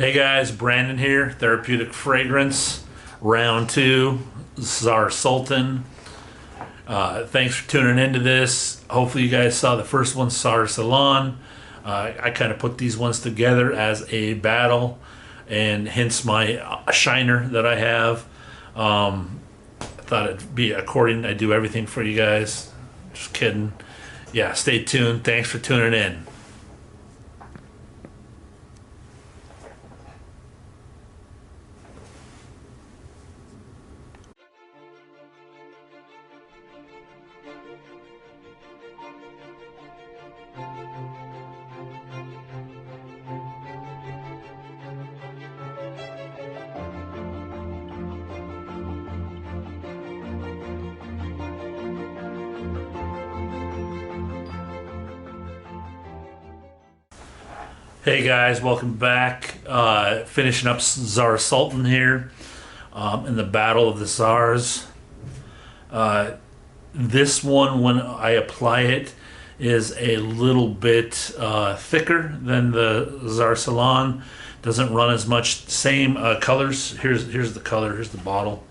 Hey guys, Brandon here, Therapeutic Fragrance, round two, Czar Sultan. Thanks for tuning into this. Hopefully you guys saw the first one, Czar Sultan. I kind of put these ones together as a battle, and hence my shiner that I have. I thought it'd be according. I do everything for you guys. Just kidding. Yeah, stay tuned. Thanks for tuning in. Hey guys, welcome back. Finishing up Czar Sultan here in the Battle of the Czars. This one, when I apply it, is a little bit thicker than the Czar Sultan. Doesn't run as much. Same colors. Here's the color. Here's the bottle.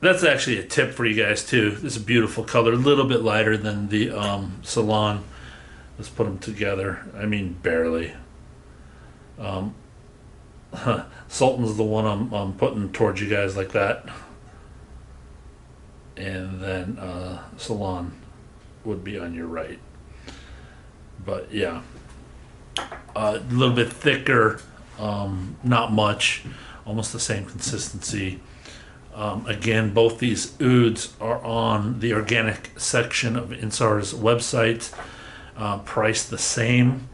That's actually a tip for you guys too. This is a beautiful color, a little bit lighter than the Sultan. Let's put them together. I mean, barely. Sultan's the one I'm putting towards you guys like that, and then Sultan would be on your right. But yeah, a little bit thicker, not much, almost the same consistency. Again, both these ouds are on the organic section of Ensar's website, priced the same.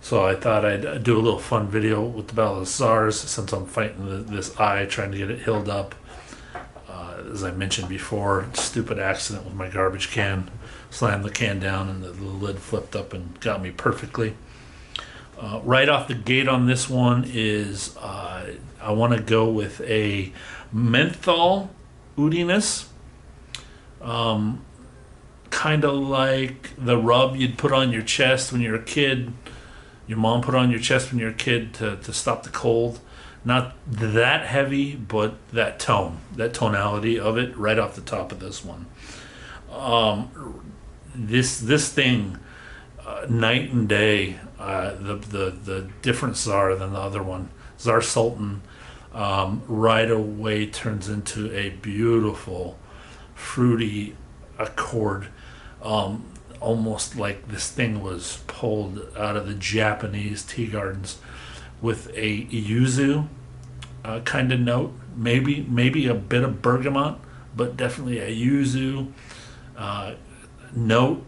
So I thought I'd do a little fun video with the Battle of Czars since I'm fighting this eye, trying to get it healed up. As I mentioned before, stupid accident with my garbage can. Slammed the can down and the lid flipped up and got me perfectly. Right off the gate on this one is I want to go with a menthol oudiness, kind of like the rub you'd put on your chest when you're a kid. Your mom put on your chest when you're a kid to stop the cold. Not that heavy, but that tonality of it right off the top of this one. This thing, night and day. The different Czar than the other one, Czar Sultan. Right away turns into a beautiful fruity accord, almost like this thing was pulled out of the Japanese tea gardens, with a Yuzu kind of note, maybe a bit of bergamot, but definitely a Yuzu note.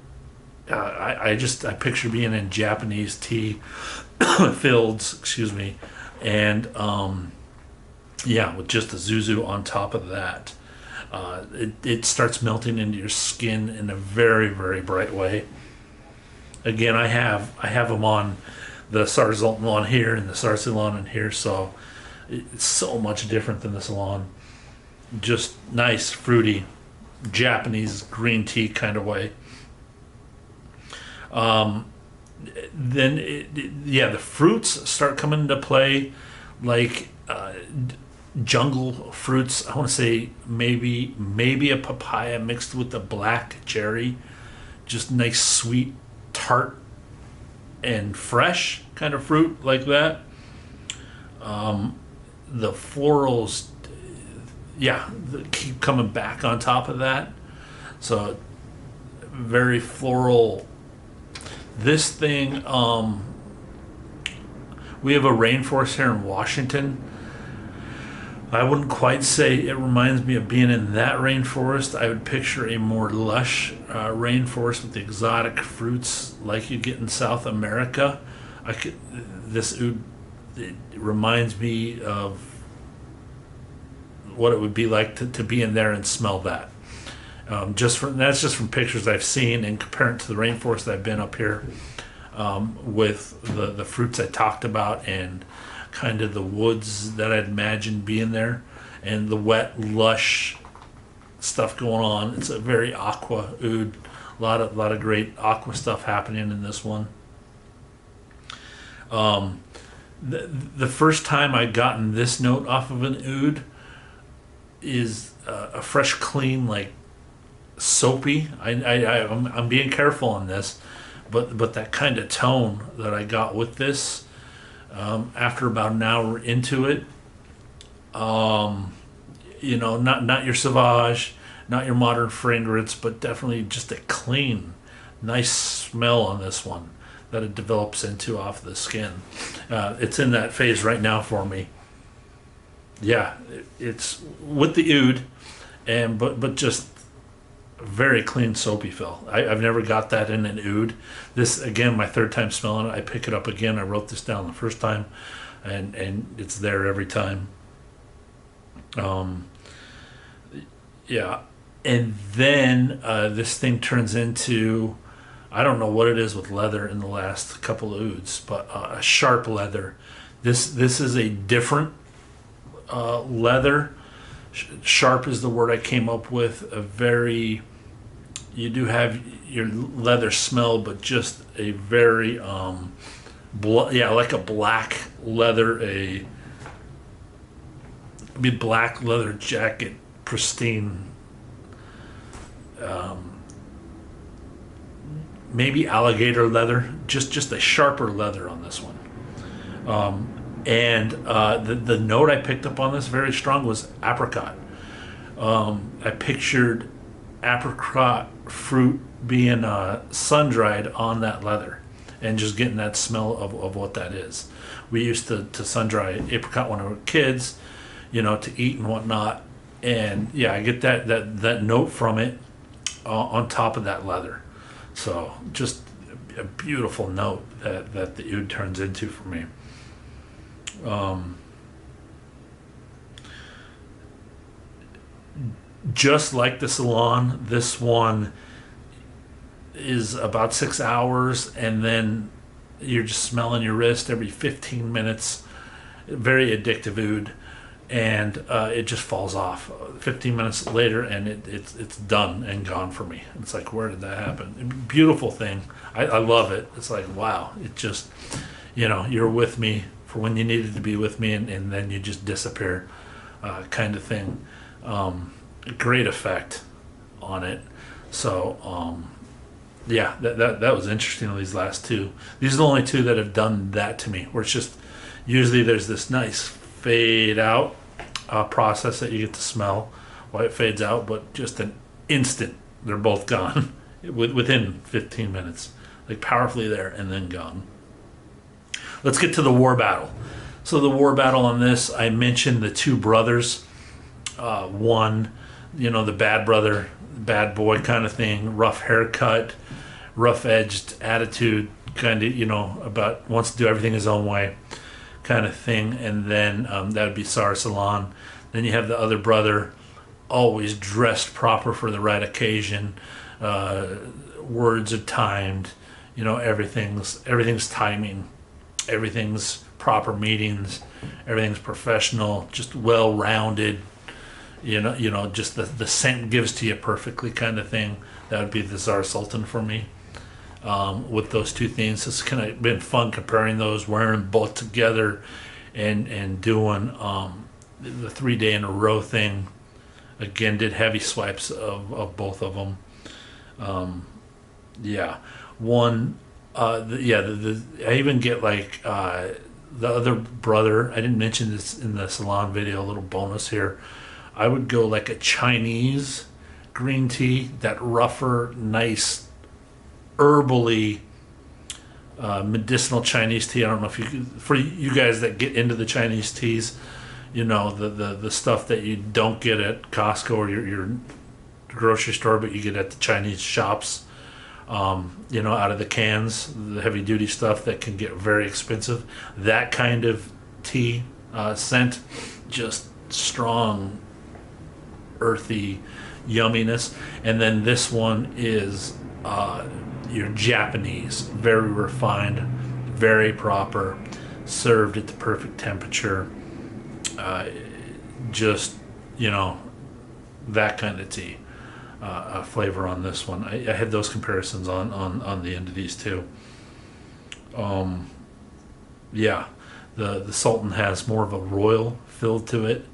I picture being in Japanese tea fields, excuse me, and yeah, with just a Yuzu on top of that, it starts melting into your skin in a very, very bright way. Again, I have them on the Czar Sultan on here and the Czar Sultan on here, so it's so much different than the Sultan. Just nice, fruity, Japanese green tea kind of way. Yeah, the fruits start coming into play, like jungle fruits. I want to say maybe a papaya mixed with a black cherry. Just nice, sweet, tart, and fresh kind of fruit like that. The florals, yeah, keep coming back on top of that. So very floral. This thing, we have a rainforest here in Washington. I wouldn't quite say it reminds me of being in that rainforest. I would picture a more lush rainforest with exotic fruits like you get in South America. This oud, it reminds me of what it would be like to be in there and smell that. That's just from pictures I've seen, and comparing it to the rainforest that I've been up here, with the fruits I talked about and kind of the woods that I'd imagine being there, and the wet, lush stuff going on. It's a very aqua oud. A lot of great aqua stuff happening in this one. The first time I gotten this note off of an oud is a fresh, clean, like soapy. I'm being careful on this, but that kind of tone that I got with this after about an hour into it, not your Sauvage, not your modern fragrance, but definitely just a clean, nice smell on this one that it develops into off the skin. It's in that phase right now for me. Yeah, it's with the oud, but just very clean soapy feel. I've never got that in an oud. This again, my third time smelling it. I pick it up again. I wrote this down the first time, and it's there every time. Yeah, and then this thing turns into, I don't know what it is with leather in the last couple of ouds, but a sharp leather. This is a different leather. Sharp is the word I came up with. You do have your leather smell, but just a very like a black leather, black leather jacket, pristine. Maybe alligator leather, just a sharper leather on this one. And the note I picked up on this very strong was apricot. I pictured apricot fruit being sun-dried on that leather and just getting that smell of what that is. We used to sun-dry apricot when we were kids, to eat and whatnot. And yeah, I get that note from it on top of that leather. So just a beautiful note that the oud turns into for me. Just like the Salon, this one is about 6 hours, and then you're just smelling your wrist every 15 minutes. Very addictive oud, and it just falls off 15 minutes later, and it's done and gone for me. It's like, where did that happen? Beautiful thing. I love it. It's like, wow. It just, you're with me for when you needed to be with me, and then you just disappear, kind of thing. Great effect on it. So yeah, that was interesting. These last two, these are the only two that have done that to me, where it's just, usually there's this nice fade out process that you get to smell while it fades out, but just an instant they're both gone within 15 minutes, like powerfully there and then gone. Let's get to the war battle. So the war battle on this, I mentioned the two brothers. One, the bad brother, bad boy kind of thing, rough haircut, rough edged attitude, kind of, about wants to do everything his own way kind of thing. And then that would be Czars. Then you have the other brother, always dressed proper for the right occasion. Words are timed, everything's timing, everything's proper meetings, everything's professional, just well-rounded. Just the scent gives to you perfectly kind of thing. That would be the Czar Sultan for me. With those two things, it's kind of been fun comparing those, wearing both together, and doing the 3 day in a row thing. Again, did heavy swipes of both of them. One. I even get like the other brother. I didn't mention this in the salon video. A little bonus here. I would go like a Chinese green tea, that rougher, nice, herbally, medicinal Chinese tea. I don't know if for you guys that get into the Chinese teas, the stuff that you don't get at Costco or your grocery store, but you get at the Chinese shops, out of the cans, the heavy duty stuff that can get very expensive. That kind of tea scent, just strong, earthy yumminess. And then this one is your Japanese, very refined, very proper, served at the perfect temperature, that kind of tea flavor on this one. I had those comparisons on the end of these two. yeah, the Sultan has more of a royal feel to it.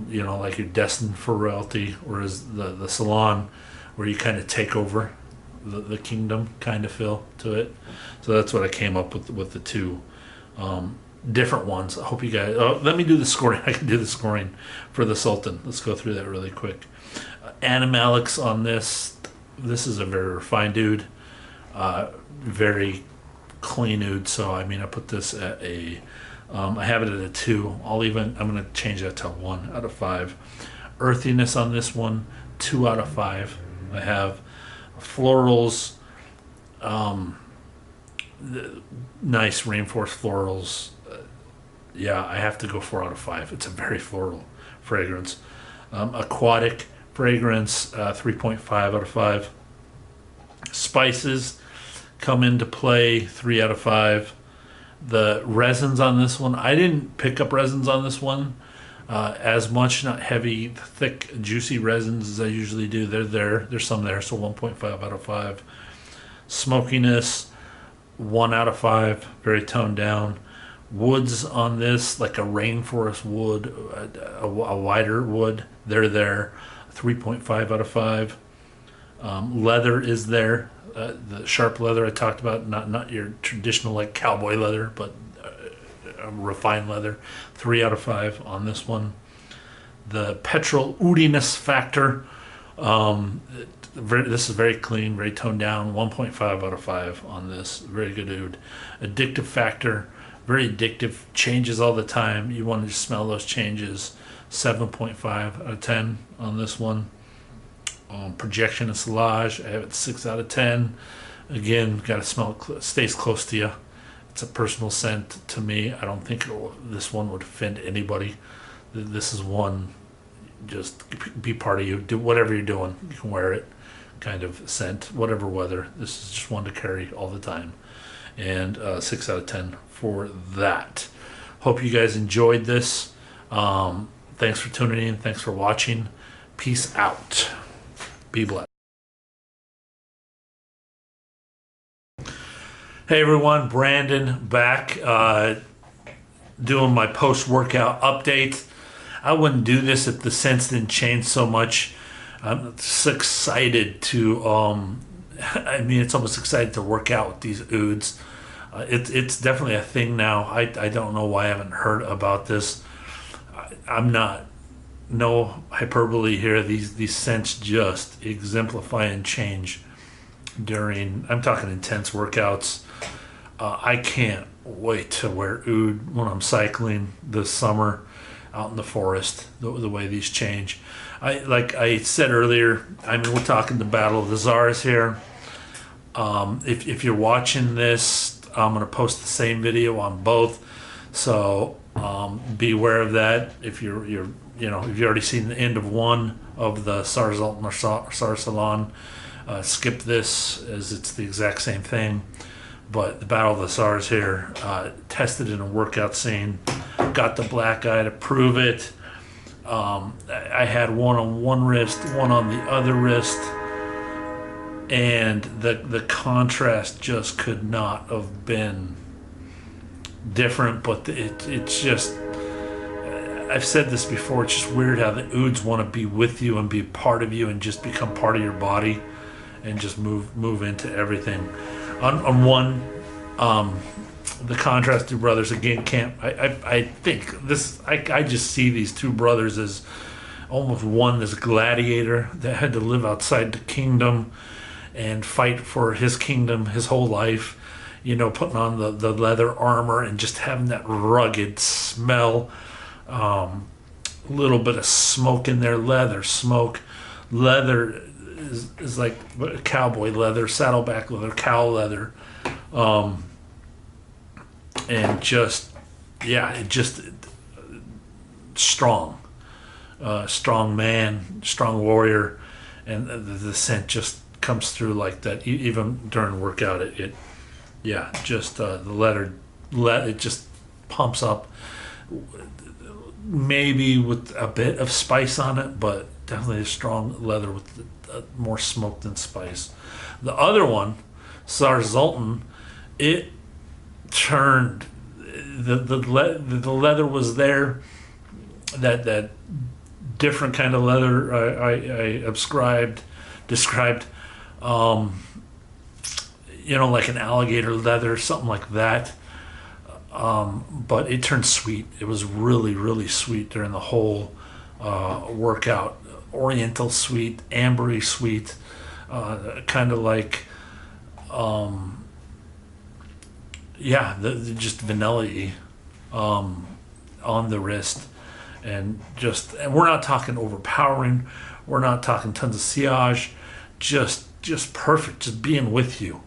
You know, like you're destined for royalty, whereas the Salon, where you kind of take over the kingdom kind of feel to it. So that's what I came up with the two different ones. I hope you guys. Oh, let me do the scoring. I can do the scoring for the Sultan. Let's go through that really quick. Animalics on this. This is a very refined oud, very clean oud. So I mean, I put this at a. I have it at a 2. I'm going to change that to 1 out of 5. Earthiness on this one, 2 out of 5. I have florals, nice rainforest florals. Yeah, I have to go 4 out of 5. It's a very floral fragrance. Aquatic fragrance, 3.5 out of 5. Spices come into play, 3 out of 5. The resins on this one, I didn't pick up resins on this one as much, not heavy, thick, juicy resins as I usually do. They're there. There's some there, so 1.5 out of 5. Smokiness, 1 out of 5, very toned down. Woods on this, like a rainforest wood, a wider wood, they're there, 3.5 out of 5. Leather is there. The sharp leather I talked about, not your traditional like cowboy leather, but refined leather, 3 out of 5 on this one. The petrol oudiness factor, this is very clean, very toned down, 1.5 out of 5 on this, very good oud. Addictive factor, very addictive, changes all the time. You want to smell those changes, 7.5 out of 10 on this one. Projection and Sillage, I have it 6 out of 10. Again, got to smell it, stays close to you. It's a personal scent to me. I don't think this one would offend anybody. This is one, just be part of you. Do whatever you're doing, you can wear it, kind of scent, whatever weather. This is just one to carry all the time. And 6 out of 10 for that. Hope you guys enjoyed this. Thanks for tuning in. Thanks for watching. Peace out. Be blessed. Hey everyone, Brandon back doing my post-workout update. I wouldn't do this if the scents didn't change so much. I'm so excited to, I mean, it's almost excited to work out with these ouds. It's definitely a thing now. I don't know why I haven't heard about this. I'm not, no hyperbole here. These scents just exemplify and change during, I'm talking intense workouts. I can't wait to wear oud when I'm cycling this summer out in the forest, the way these change. Like I said earlier, I mean, we're talking the Battle of the Czars here. If you're watching this, I'm going to post the same video on both. So be aware of that. If you're if you've already seen the end of one of the Czars Sultan or Czars Salon, skip this as it's the exact same thing. But the Battle of the Czars here, tested in a workout scene, got the black eye to prove it. I had one on one wrist, one on the other wrist, and the contrast just could not have been different. But it's just, I've said this before, it's just weird how the ouds want to be with you and be part of you and just become part of your body and just move into everything. On one, the contrast two brothers again can't. I think this. I just see these two brothers as almost one, this gladiator that had to live outside the kingdom and fight for his kingdom his whole life. You know, putting on the leather armor and just having that rugged smell. Little bit of smoke in there. Leather is like cowboy leather, saddleback leather, cow leather, and just strong man, strong warrior, and the scent just comes through like that. Even during workout, the leather, it just pumps up. Maybe with a bit of spice on it, but definitely a strong leather with more smoke than spice. The other one, Czars Sultan, it the leather was there. That different kind of leather I described, like an alligator leather, something like that. But it turned sweet. It was really, really sweet during the whole workout. Oriental sweet, ambery sweet, kind of like, just vanilla-y on the wrist. And we're not talking overpowering. We're not talking tons of sillage. Just perfect. Just being with you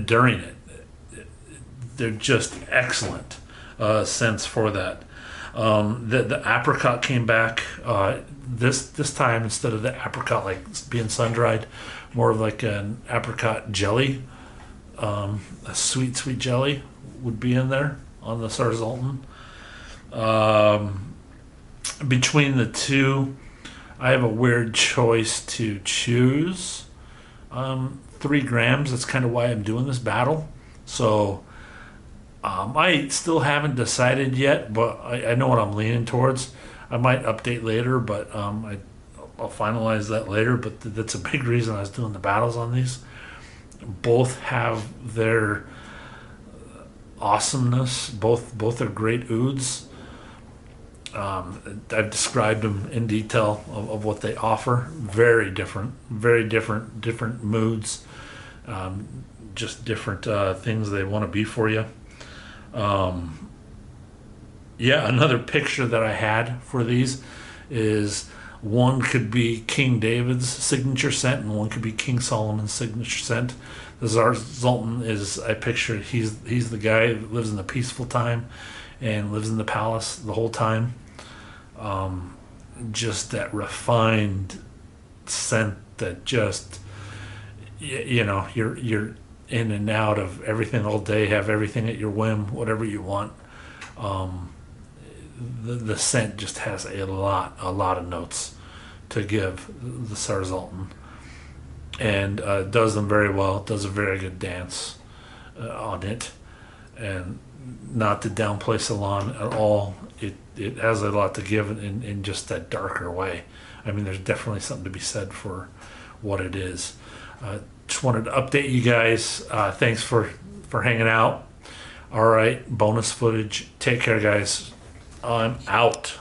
during it. They're just excellent scents for that. The apricot came back this time, instead of the apricot like being sun-dried, more of like an apricot jelly. A sweet jelly would be in there on the Sultan. Between the two, I have a weird choice to choose. 3 grams. That's kind of why I'm doing this battle. So I still haven't decided yet, but I know what I'm leaning towards. I might update later, but I'll finalize that later. But that's a big reason I was doing the battles on these. Both have their awesomeness. Both are great ouds. I've described them in detail of what they offer. Very different moods. Just different things they want to be for you. Another picture that I had for these is one could be King David's signature scent and one could be King Solomon's signature scent. The Czar Sultan is, I picture, he's the guy that lives in the peaceful time and lives in the palace the whole time. Just that refined scent that just, you're in and out of everything all day, have everything at your whim, whatever you want. The scent just has a lot of notes to give the Czar Sultan, and does them very well. Does a very good dance on it, and not to downplay Salon at all. It has a lot to give in just that darker way. I mean, there's definitely something to be said for what it is. Just wanted to update you guys. Thanks for hanging out. All right, bonus footage. Take care, guys. I'm out.